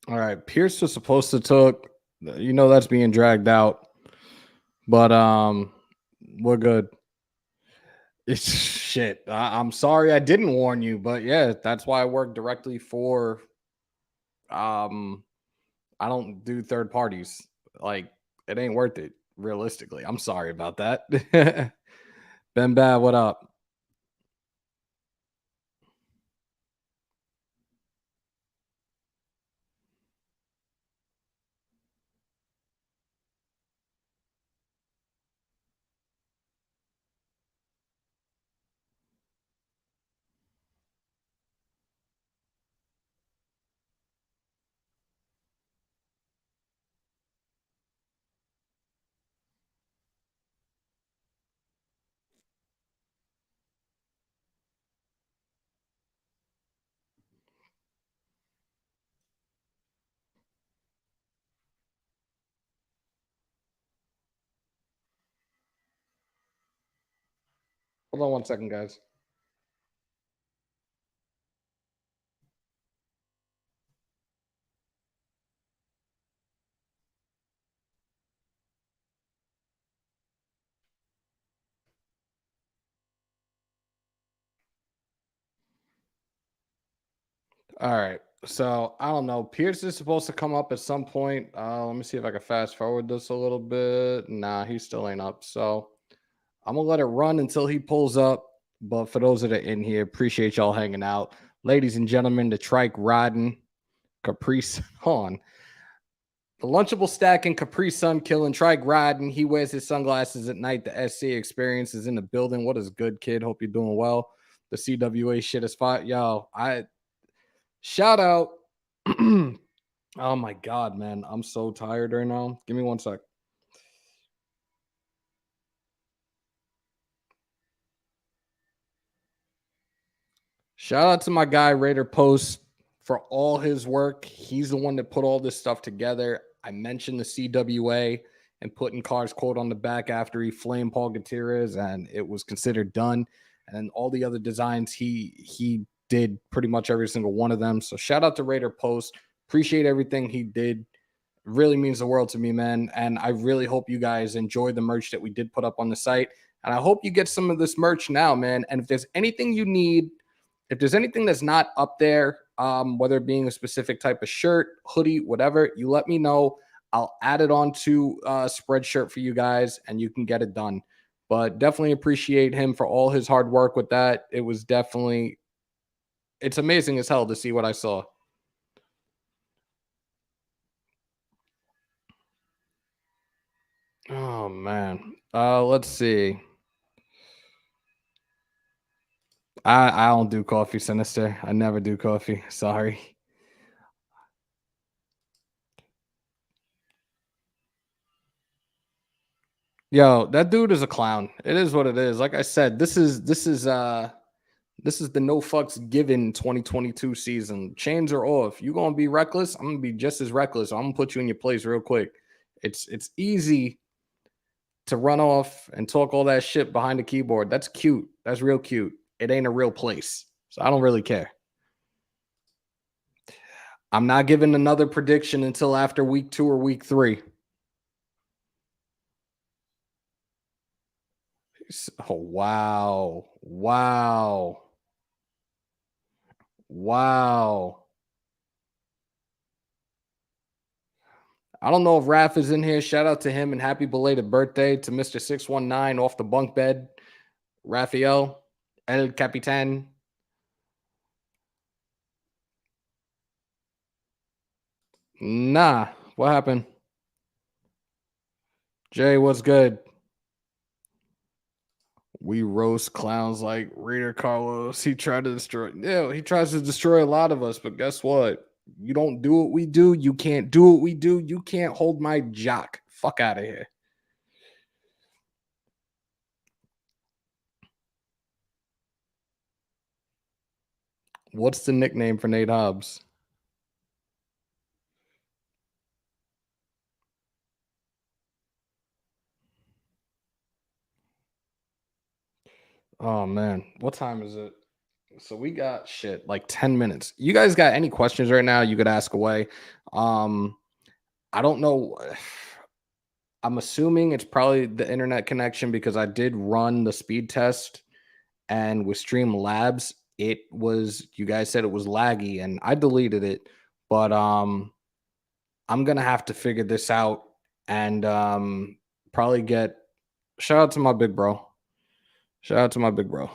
All right, Pierce was supposed to took, that's being dragged out, but we're good. It's shit. I'm sorry I didn't warn you, but yeah, that's why I work directly for. I don't do third parties. Like it ain't worth it. Realistically, I'm sorry about that. Ben Bad, what up? Hold on one second, guys. All right. So I don't know. Pierce is supposed to come up at some point. Let me see if I can fast forward this a little bit. Nah, he still ain't up. So I'm gonna let it run until he pulls up. But for those that are in here, appreciate y'all hanging out. Ladies and gentlemen, the trike riding, Caprice on. The Lunchable stacking, Capri Sun killing, trike riding. He wears his sunglasses at night. The SC experience is in the building. What is good, kid? Hope you're doing well. The CWA shit is fine. Yo, shout out. Oh my God, man. I'm so tired right now. Give me one sec. Shout out to my guy, Raider Post, for all his work. He's the one that put all this stuff together. I mentioned the CWA and putting Carr's quote on the back after he flamed Paul Gutierrez, and it was considered done. And then all the other designs, he did pretty much every single one of them. So shout out to Raider Post. Appreciate everything he did. It really means the world to me, man. And I really hope you guys enjoy the merch that we did put up on the site. And I hope you get some of this merch now, man. And if there's anything you need, if there's anything that's not up there, whether it being a specific type of shirt, hoodie, whatever, you let me know. I'll add it onto a Spreadshirt for you guys, and you can get it done. But definitely appreciate him for all his hard work with that. It was definitely, it's amazing as hell to see what I saw. man. Let's see. I don't do coffee, Sinister. I never do coffee. Sorry. Yo, that dude is a clown. It is what it is. Like I said, this is the no fucks given 2022 season. Chains are off. You gonna be reckless? I'm gonna be just as reckless. I'm gonna put you in your place real quick. It's easy to run off and talk all that shit behind the keyboard. That's cute. That's real cute. It ain't a real place. So I don't really care. I'm not giving another prediction until after week 2 or week 3. Oh, wow. Wow. Wow. I don't know if Raph is in here. Shout out to him and happy belated birthday to Mr. 619 off the bunk bed. Rafael, El Capitan. Nah, what happened? Jay, what's good? We roast clowns like Raider Carlos. He tried to destroy. Yeah, he tries to destroy a lot of us, but guess what? You don't do what we do. You can't do what we do. You can't hold my jock. Fuck out of here. What's the nickname for Nate Hobbs? Oh man, what time is it? So we got shit like 10 minutes. You guys got any questions right now? You could ask away. I don't know. I'm assuming it's probably the internet connection because I did run the speed test and with Streamlabs, it was, you guys said it was laggy and I deleted it, but I'm gonna have to figure this out and probably get shout out to my big bro. Shout out to my big bro.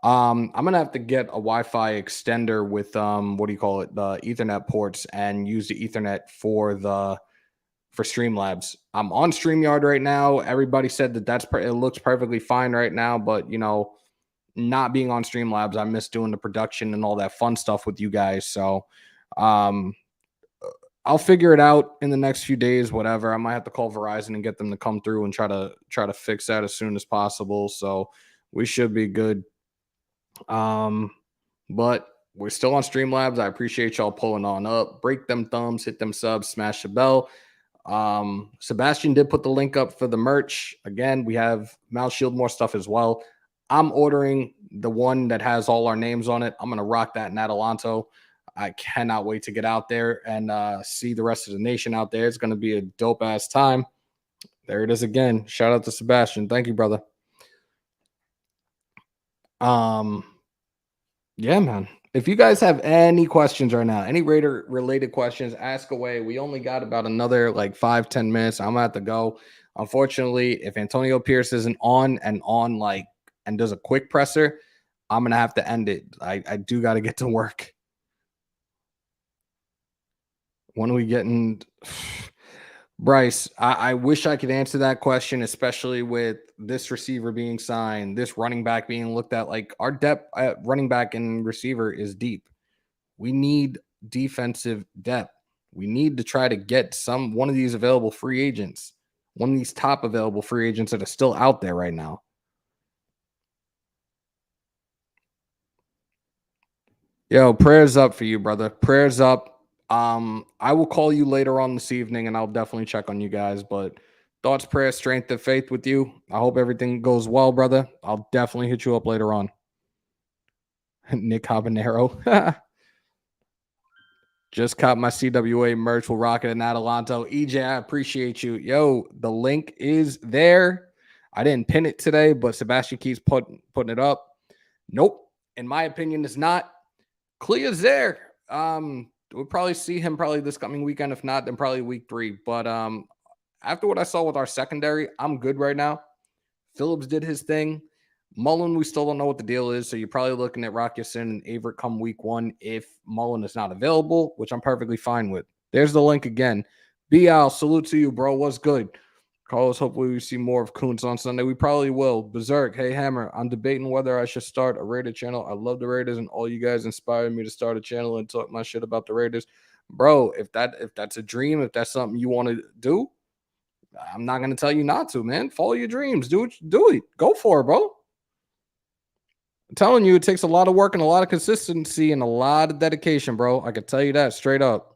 I'm gonna have to get a Wi-Fi extender with what do you call it? The Ethernet ports and use the Ethernet for Streamlabs. I'm on StreamYard right now. Everybody said that it looks perfectly fine right now, but you know, not being on Streamlabs, I miss doing the production and all that fun stuff with you guys. So I'll figure it out in the next few days, whatever. I might have to call Verizon and get them to come through and try to fix that as soon as possible. So we should be good. But we're still on Streamlabs. I appreciate y'all pulling on up. Break them thumbs, hit them subs, smash the bell. Sebastian did put the link up for the merch. Again, we have Mouth Shield more stuff as well. I'm ordering the one that has all our names on it. I'm gonna rock that in Adelanto. I cannot wait to get out there and see the rest of the nation out there. It's gonna be a dope ass time. There it is again. Shout out to Sebastian. Thank you, brother. Yeah, man. If you guys have any questions right now, any Raider related questions, ask away. We only got about another like 5-10 minutes. I'm gonna have to go. Unfortunately, if Antonio Pierce isn't on and does a quick presser, I'm gonna have to end it. I do got to get to work. When are we getting Bryce? I wish I could answer that question, especially with this receiver being signed, this running back being looked at. Like our depth at running back and receiver is deep. We need defensive depth. We need to try to get one of these available free agents, one of these top available free agents that are still out there right now. Yo, prayers up for you, brother. Prayers up. I will call you later on this evening and I'll definitely check on you guys. But thoughts, prayers, strength, and faith with you. I hope everything goes well, brother. I'll definitely hit you up later on. Nick Habanero. Just caught my CWA merch. We'll rock it in Adelanto. EJ, I appreciate you. Yo, the link is there. I didn't pin it today, but Sebastian keeps putting it up. Nope. In my opinion, it's not. Clea's there. We'll probably see him this coming weekend. If not, then probably week 3. But after what I saw with our secondary, I'm good right now. Phillips did his thing. Mullen, we still don't know what the deal is. So you're probably looking at Rock Ya-Sin and Averett come week 1 if Mullen is not available, which I'm perfectly fine with. There's the link again. BL, salute to you, bro. What's good? Carlos, hopefully we see more of Kuntz on Sunday. We probably will. Berserk, hey Hammer, I'm debating whether I should start a Raider channel. I love the Raiders, and all you guys inspired me to start a channel and talk my shit about the Raiders. Bro, if that's a dream, if that's something you want to do, I'm not gonna tell you not to, man. Follow your dreams. Do it. Go for it, bro. I'm telling you, it takes a lot of work and a lot of consistency and a lot of dedication, bro. I can tell you that straight up.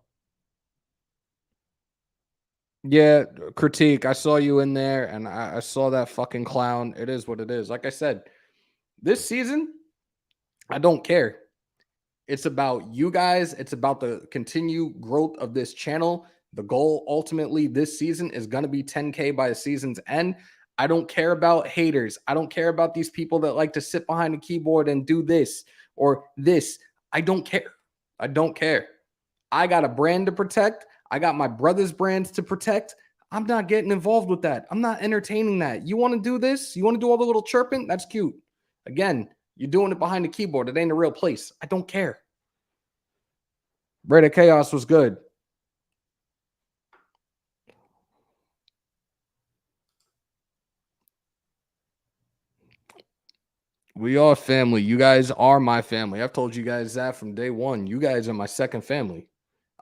Yeah, critique. I saw you in there, and I saw that fucking clown. It is what it is. Like I said, this season, I don't care. It's about you guys. It's about the continued growth of this channel. The goal ultimately this season is going to be 10K by the season's end. I don't care about haters. I don't care about these people that like to sit behind a keyboard and do this or this. I don't care. I don't care. I got a brand to protect. I got my brother's brands to protect. I'm not getting involved with that. I'm not entertaining that. You want to do this? You want to do all the little chirping? That's cute. Again, you're doing it behind the keyboard. It ain't a real place. I don't care. Raider Chaos was good. We are family. You guys are my family. I've told you guys that from day one. You guys are my second family.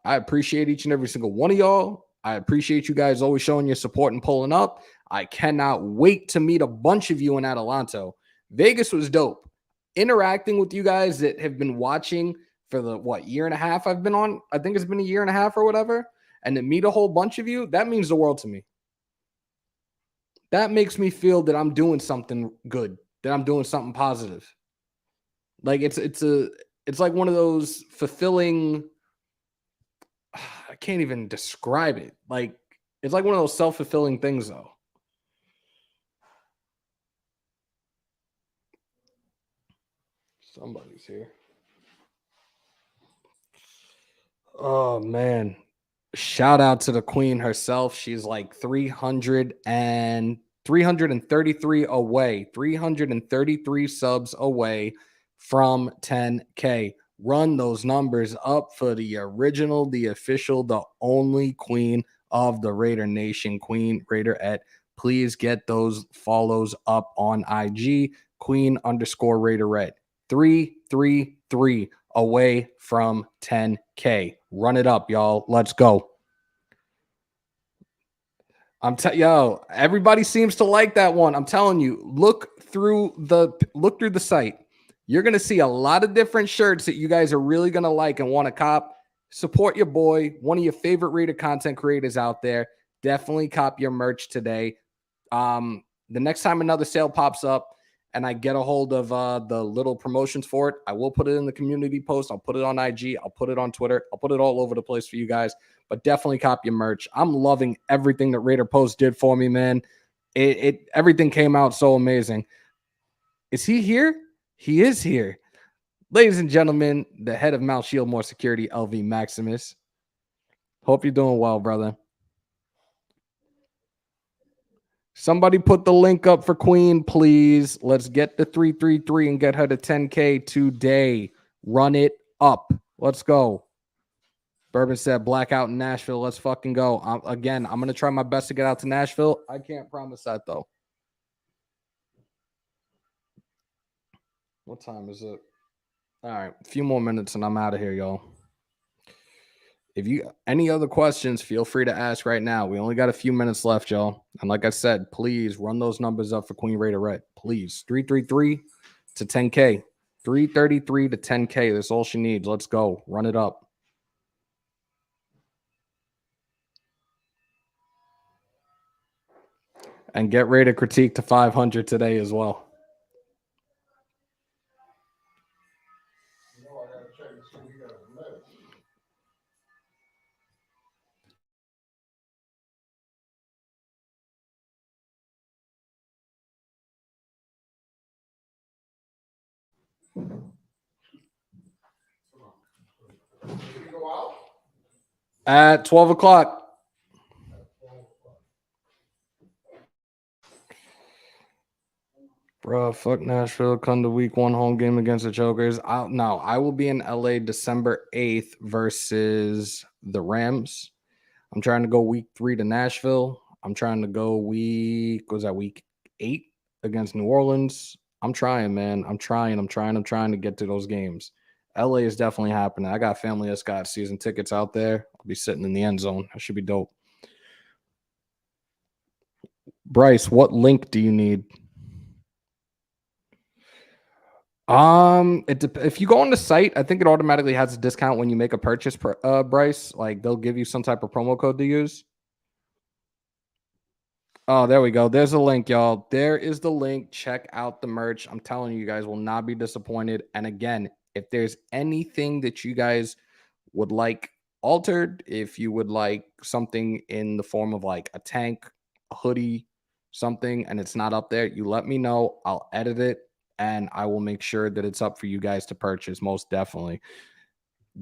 I appreciate each and every single one of y'all. I appreciate you guys always showing your support and pulling up. I cannot wait to meet a bunch of you in Adelanto. Vegas was dope. Interacting with you guys that have been watching for the, year and a half I've been on? I think it's been a year and a half or whatever. And to meet a whole bunch of you, that means the world to me. That makes me feel that I'm doing something good, that I'm doing something positive. Like it's like one of those fulfilling, I can't even describe it. Like it's like one of those self-fulfilling things though. Somebody's here. Oh man. Shout out to the queen herself. She's like 333 away, 333 subs away from 10K. Run those numbers up for the original, the official, the only queen of the Raider Nation, Queen Raiderette. Please get those follows up on IG, Queen_Raiderette. 333 away from 10K. Run it up, y'all. Let's go. Yo, everybody seems to like that one. I'm telling you, look through the site. You're going to see a lot of different shirts that you guys are really going to like and want to cop. Support your boy, one of your favorite Raider content creators out there. Definitely cop your merch today. The next time another sale pops up and I get a hold of the little promotions for it, I will put it in the community post. I'll put it on IG. I'll put it on Twitter. I'll put it all over the place for you guys. But definitely cop your merch. I'm loving everything that Raider Post did for me, man. Everything came out so amazing. Is he here? He is here. Ladies and gentlemen, the head of Mount Shieldmore Security, LV Maximus. Hope you're doing well, brother. Somebody put the link up for Queen, please. Let's get the 333 and get her to 10K today. Run it up. Let's go. Bourbon said blackout in Nashville. Let's fucking go. I'm going to try my best to get out to Nashville. I can't promise that, though. What time is it? All right. A few more minutes and I'm out of here, y'all. If you any other questions, feel free to ask right now. We only got a few minutes left, y'all. And like I said, please run those numbers up for Queen Raiderette. Please. 333 to 10K. 333 to 10K. That's all she needs. Let's go. Run it up. And get Raider Critique to 500 today as well. At 12 o'clock. Bro, fuck Nashville. Come to week 1 home game against the Jokers. I will be in LA December 8th versus the Rams. I'm trying to go week 3 to Nashville. I'm trying to go week 8 against New Orleans. I'm trying, man. I'm trying to get to those games. LA is definitely happening. I got family that's got season tickets out there. I'll be sitting in the end zone. That should be dope. Bryce, what link do you need? If you go on the site, I think it automatically has a discount when you make a purchase, Bryce. Like they'll give you some type of promo code to use. Oh, there we go. There's a link, y'all. There is the link. Check out the merch. I'm telling you, you guys will not be disappointed. And again, if there's anything that you guys would like altered, if you would like something in the form of like a tank, a hoodie, something, and it's not up there, you let me know. I'll edit it and I will make sure that it's up for you guys to purchase. Most definitely.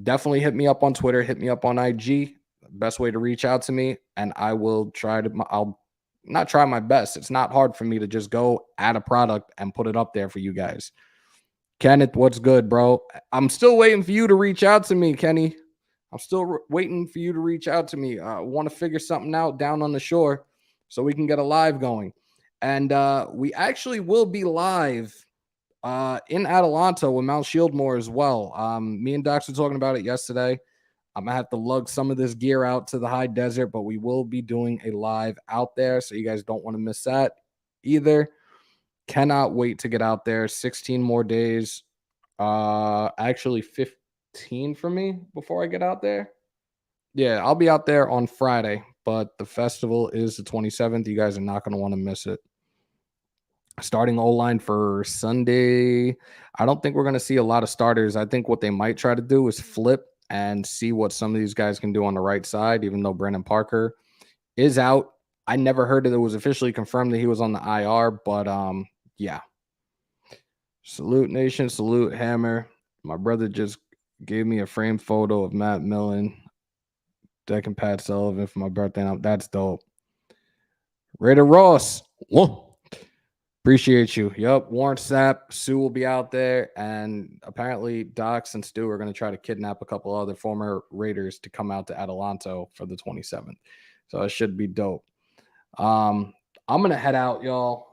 Definitely hit me up on Twitter, hit me up on IG. Best way to reach out to me, and I will I'll not try my best. It's not hard for me to just go add a product and put it up there for you guys. Kenneth, what's good, bro? I'm still waiting for you to reach out to me, Kenny. I'm still waiting for you to reach out to me. I want to figure something out down on the shore so we can get a live going. And we actually will be live in Atalanta with Mount Shieldmore as well. Me and Docs were talking about it yesterday. I'm going to have to lug some of this gear out to the high desert, but we will be doing a live out there, so you guys don't want to miss that either. Cannot wait to get out there. 16 more days. Actually 15 for me before I get out there. Yeah, I'll be out there on Friday, but the festival is the 27th. You guys are not going to want to miss it. Starting O-line for Sunday. I don't think we're going to see a lot of starters. I think what they might try to do is flip and see what some of these guys can do on the right side, even though Brandon Parker is out. I never heard that it was officially confirmed that he was on the IR, but yeah. Salute Nation, salute Hammer. My brother just gave me a framed photo of Matt Millen, Deck and Pat Sullivan for my birthday. That's dope. Raider Ross. Whoa. Appreciate you. Yep. Warren Sapp, Sue will be out there. And apparently Docs and Stu are going to try to kidnap a couple other former Raiders to come out to Atalanta for the 27th. So it should be dope. I'm going to head out, y'all.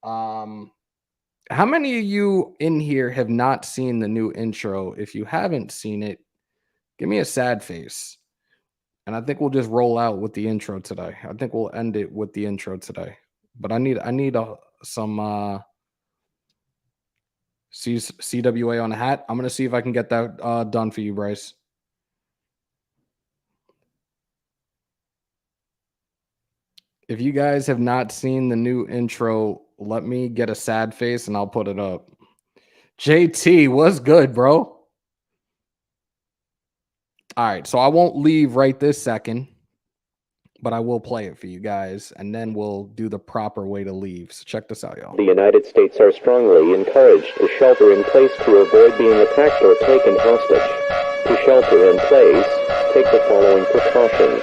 How many of you in here have not seen the new intro? If you haven't seen it, give me a sad face. And I think we'll just roll out with the intro today. I think we'll end it with the intro today. But I need some CWA on a hat. I'm going to see if I can get that done for you, Bryce. If you guys have not seen the new intro, let me get a sad face and I'll put it up. JT, what's good, bro? All right, so I won't leave right this second, but I will play it for you guys, and then we'll do the proper way to leave. So check this out, y'all. The United States are strongly encouraged to shelter in place to avoid being attacked or taken hostage. To shelter in place, take the following precautions.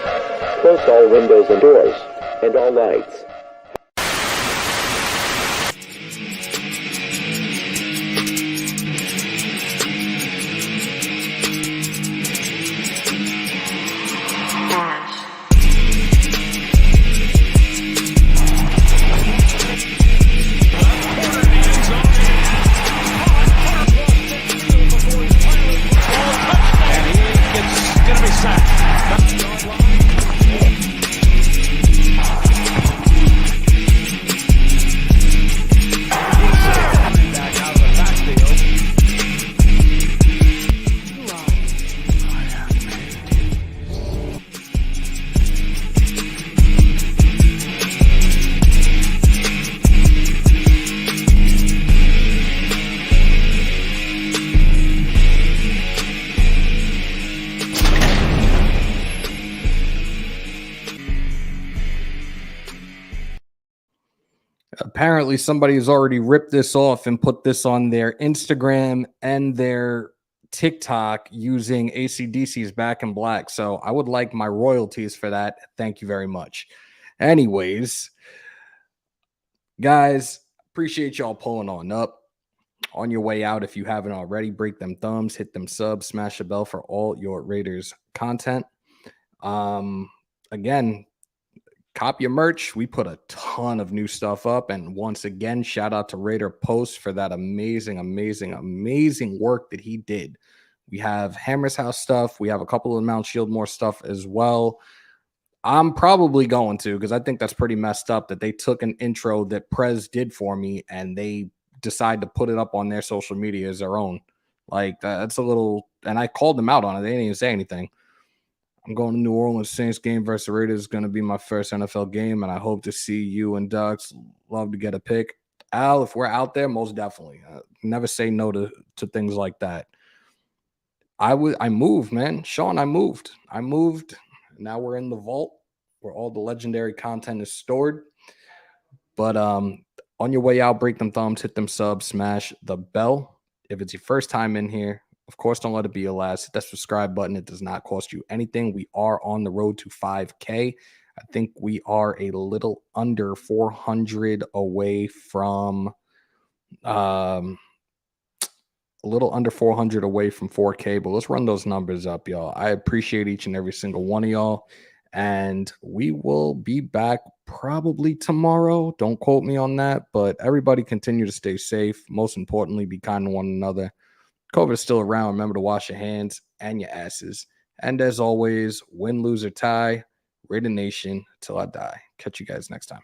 Close all windows and doors, and all lights. Apparently somebody has already ripped this off and put this on their Instagram and their TikTok using AC/DC's Back in Black. So I would like my royalties for that. Thank you very much. Anyways, guys, appreciate y'all pulling on up. On your way out, if you haven't already, break them thumbs, hit them subs, smash the bell for all your Raiders content. Again, cop your merch. We put a ton of new stuff up. And once again, shout out to Raider Post for that amazing work that he did. We have Hammers.House stuff. We have a couple of Mount Shieldmore stuff as well. I'm probably going to, because I think that's pretty messed up that they took an intro that Prez did for me and they decide to put it up on their social media as their own. Like, that's a little, and I called them out on it. They didn't even say anything. I'm going to New Orleans. Saints game versus Raiders is going to be my first NFL game, and I hope to see you and Ducks. Love to get a pick. Al, if we're out there, most definitely. Never say no to things like that. I moved, man. Sean, I moved. Now we're in the vault where all the legendary content is stored. But on your way out, break them thumbs, hit them subs, smash the bell. If it's your first time in here, of course, don't let it be your last. Hit that subscribe button. It does not cost you anything. We are on the road to 5K. I think we are a little under 400 away from 4K, but let's run those numbers up, y'all. I appreciate each and every single one of y'all. And we will be back probably tomorrow. Don't quote me on that, but everybody continue to stay safe. Most importantly, be kind to one another. COVID is still around. Remember to wash your hands and your asses. And as always, win, lose, or tie, Raider Nation till I die. Catch you guys next time.